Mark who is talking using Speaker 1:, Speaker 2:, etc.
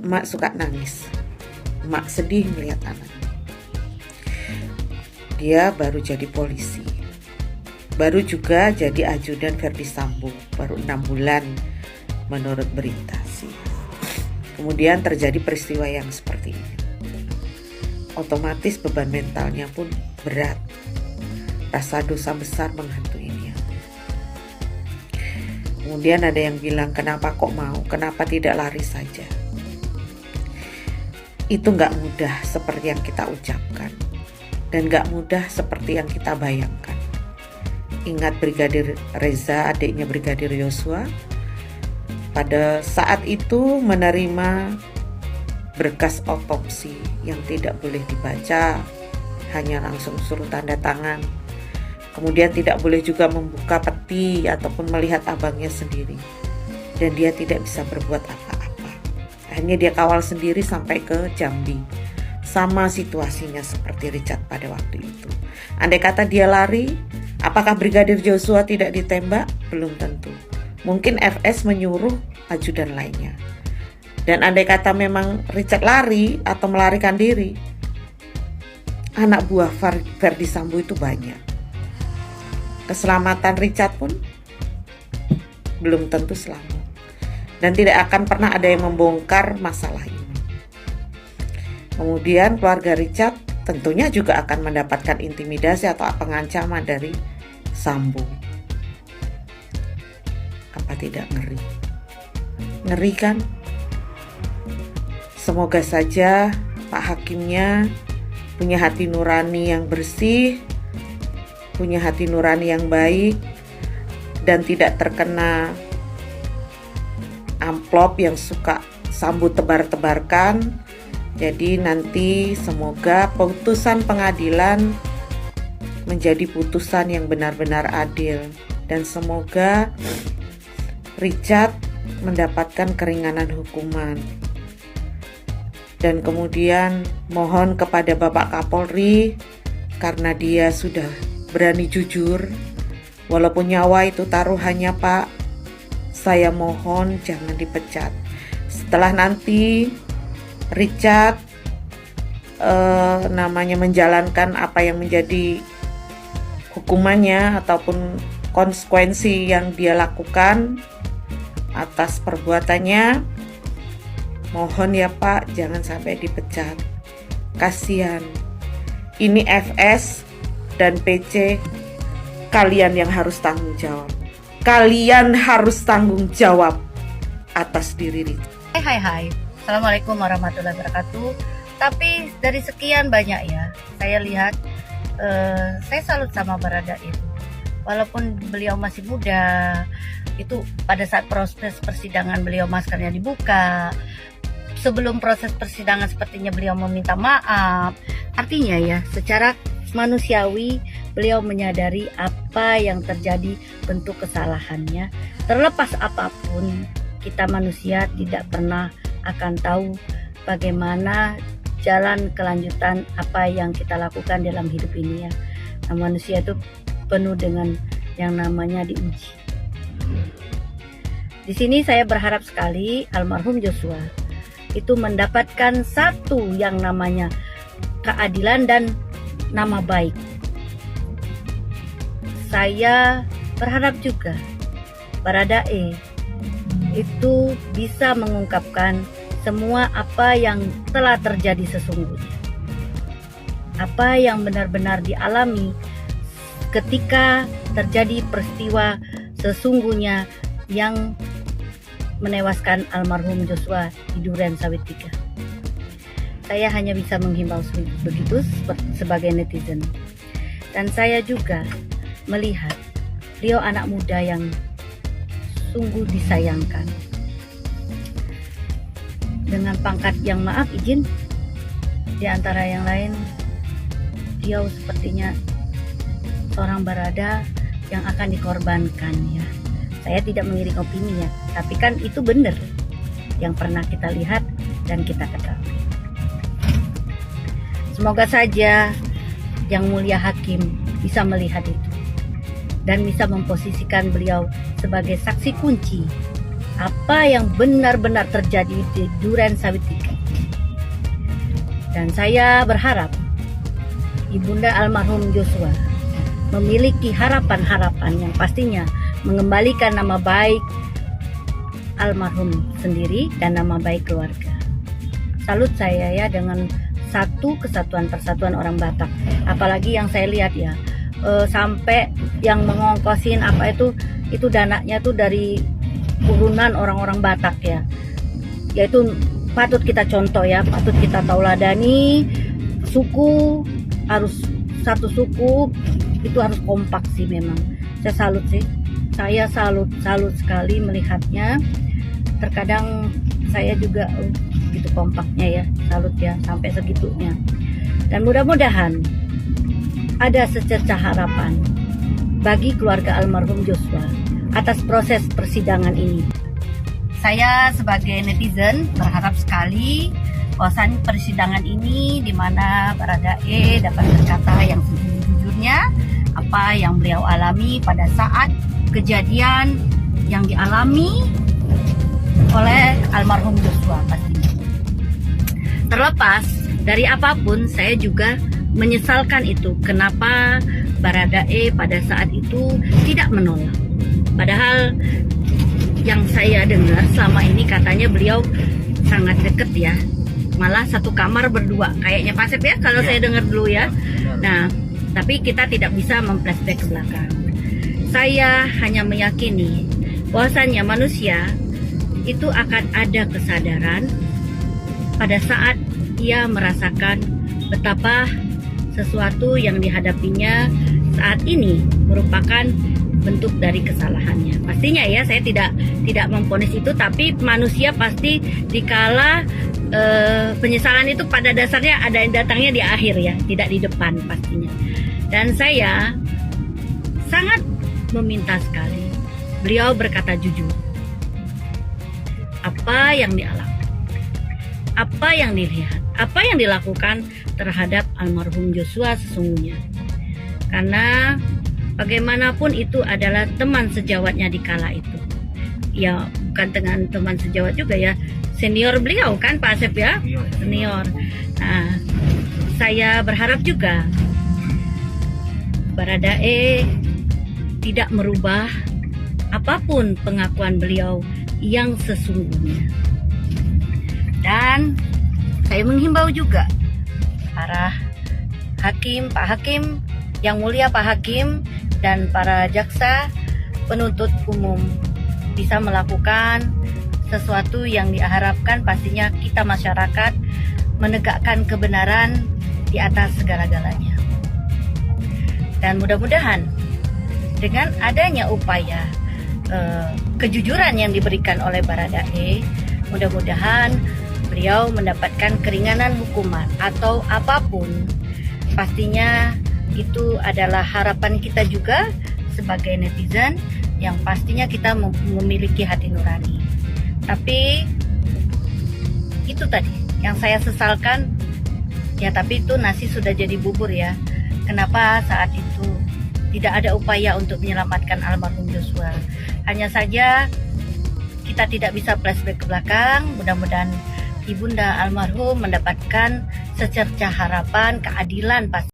Speaker 1: emak suka nangis. Emak sedih melihat anak. Dia baru jadi polisi, baru juga jadi ajudan Verdi Sambo, baru 6 bulan menurut berita sih. Kemudian terjadi peristiwa yang seperti ini. Otomatis beban mentalnya pun berat. Rasa dosa besar menghantui dia. Kemudian ada yang bilang, kenapa kok mau? Kenapa tidak lari saja? Itu gak mudah seperti yang kita ucapkan. Dan gak mudah seperti yang kita bayangkan. Ingat Brigadir Reza, adiknya Brigadir Yosua, pada saat itu menerima berkas otopsi yang tidak boleh dibaca, hanya langsung suruh tanda tangan. Kemudian tidak boleh juga membuka peti ataupun melihat abangnya sendiri. Dan dia tidak bisa berbuat apa-apa. Akhirnya dia kawal sendiri sampai ke Jambi. Sama situasinya seperti Richard pada waktu itu. Andai kata dia lari, apakah Brigadir Joshua tidak ditembak? Belum tentu. Mungkin FS menyuruh ajudan lainnya. Dan andai kata memang Richard lari atau melarikan diri, anak buah Verdi Sambo itu banyak. Keselamatan Richard pun belum tentu selamat. Dan tidak akan pernah ada yang membongkar masalah ini. Kemudian keluarga Richard tentunya juga akan mendapatkan intimidasi atau pengancaman dari Sambo. Apa tidak ngeri? Ngeri kan? Semoga saja Pak Hakimnya punya hati nurani yang bersih, punya hati nurani yang baik, dan tidak terkena amplop yang suka Sambo tebar-tebarkan. Jadi nanti semoga putusan pengadilan menjadi putusan yang benar-benar adil. Dan semoga Richard mendapatkan keringanan hukuman. Dan kemudian mohon kepada Bapak Kapolri, karena dia sudah berani jujur, walaupun nyawa itu taruhannya Pak, saya mohon jangan dipecat. Setelah nanti Richard menjalankan apa yang menjadi hukumannya ataupun konsekuensi yang dia lakukan atas perbuatannya, mohon ya Pak jangan sampai dipecat. Kasihan. Ini FS dan PC, kalian yang harus tanggung jawab. Kalian harus tanggung jawab atas diri Richard.
Speaker 2: Hai. Assalamualaikum warahmatullahi wabarakatuh. Tapi dari sekian banyak ya, saya lihat, saya salut sama Baradae. Walaupun beliau masih muda, itu pada saat proses persidangan beliau maskernya dibuka. Sebelum proses persidangan sepertinya beliau meminta maaf. Artinya ya, secara manusiawi beliau menyadari apa yang terjadi, bentuk kesalahannya. Terlepas apapun, kita manusia tidak pernah akan tahu bagaimana jalan kelanjutan apa yang kita lakukan dalam hidup ini ya. Nah, manusia itu penuh dengan yang namanya diuji. Di sini saya berharap sekali almarhum Joshua itu mendapatkan satu yang namanya keadilan dan nama baik. Saya berharap juga Baradae itu bisa mengungkapkan semua apa yang telah terjadi sesungguhnya. Apa yang benar-benar dialami ketika terjadi peristiwa sesungguhnya yang menewaskan almarhum Joshua di Duren Sawit 3. Saya hanya bisa menghimbau begitu sebagai netizen. Dan saya juga melihat beliau anak muda yang sungguh disayangkan. Dengan pangkat yang maaf izin, di antara yang lain, beliau sepertinya seorang barada yang akan dikorbankan ya. Saya tidak mengiring opini ya, tapi kan itu benar yang pernah kita lihat dan kita ketahui. Semoga saja Yang Mulia Hakim bisa melihat itu dan bisa memposisikan beliau sebagai saksi kunci apa yang benar-benar terjadi di Duren Sawit 3. Dan saya berharap Ibunda almarhum Joshua memiliki harapan-harapan yang pastinya mengembalikan nama baik almarhum sendiri dan nama baik keluarga. Salut saya ya dengan satu kesatuan persatuan orang Batak. Apalagi yang saya lihat ya, sampai yang mengongkosin apa itu dananya tuh dari turunan orang-orang Batak ya. Yaitu patut kita contoh ya, patut kita tauladani. Suku harus satu suku itu harus kompak sih memang. Saya salut sih. Saya salut sekali melihatnya. Terkadang saya juga gitu kompaknya ya, salut ya sampai segitunya. Dan mudah-mudahan ada secercah harapan bagi keluarga almarhum Joshua atas proses persidangan ini. Saya sebagai netizen berharap sekali bahwasan persidangan ini di mana Baradae dapat berkata yang sejujurnya apa yang beliau alami pada saat kejadian yang dialami oleh almarhum Joshua pastinya. Terlepas dari apapun, saya juga menyesalkan itu kenapa Baradae pada saat itu tidak menolak. Padahal yang saya dengar selama ini katanya beliau sangat deket ya, malah satu kamar berdua kayaknya Pak Asep ya kalau saya dengar dulu ya. Nah, tapi kita tidak bisa memflashback ke belakang. Saya hanya meyakini bahwasannya manusia itu akan ada kesadaran pada saat ia merasakan betapa sesuatu yang dihadapinya saat ini merupakan bentuk dari kesalahannya. Pastinya ya, saya tidak memvonis itu, tapi manusia pasti dikala penyesalan itu pada dasarnya ada yang datangnya di akhir ya, tidak di depan pastinya. Dan saya sangat meminta sekali beliau berkata jujur. Apa yang dialami, apa yang dilihat, apa yang dilakukan terhadap almarhum Joshua sesungguhnya. Karena bagaimanapun itu adalah teman sejawatnya di kala itu. Ya, bukan dengan teman sejawat juga ya, senior beliau kan Pak Asep ya, senior. Nah, saya berharap juga Baradae tidak merubah apapun pengakuan beliau yang sesungguhnya. Dan saya menghimbau juga para hakim, Pak Hakim, yang mulia Pak Hakim, dan para jaksa penuntut umum bisa melakukan sesuatu yang diharapkan pastinya kita masyarakat menegakkan kebenaran di atas segala-galanya. Dan mudah-mudahan dengan adanya upaya kejujuran yang diberikan oleh Baradae, mudah-mudahan beliau mendapatkan keringanan hukuman atau apapun. Pastinya itu adalah harapan kita juga sebagai netizen yang pastinya kita memiliki hati nurani. Tapi itu tadi yang saya sesalkan ya, tapi itu nasi sudah jadi bubur ya. Kenapa saat itu tidak ada upaya untuk menyelamatkan almarhum Joshua? Hanya saja kita tidak bisa flashback ke belakang. Mudah-mudahan ibunda almarhum mendapatkan secercah harapan keadilan pasti.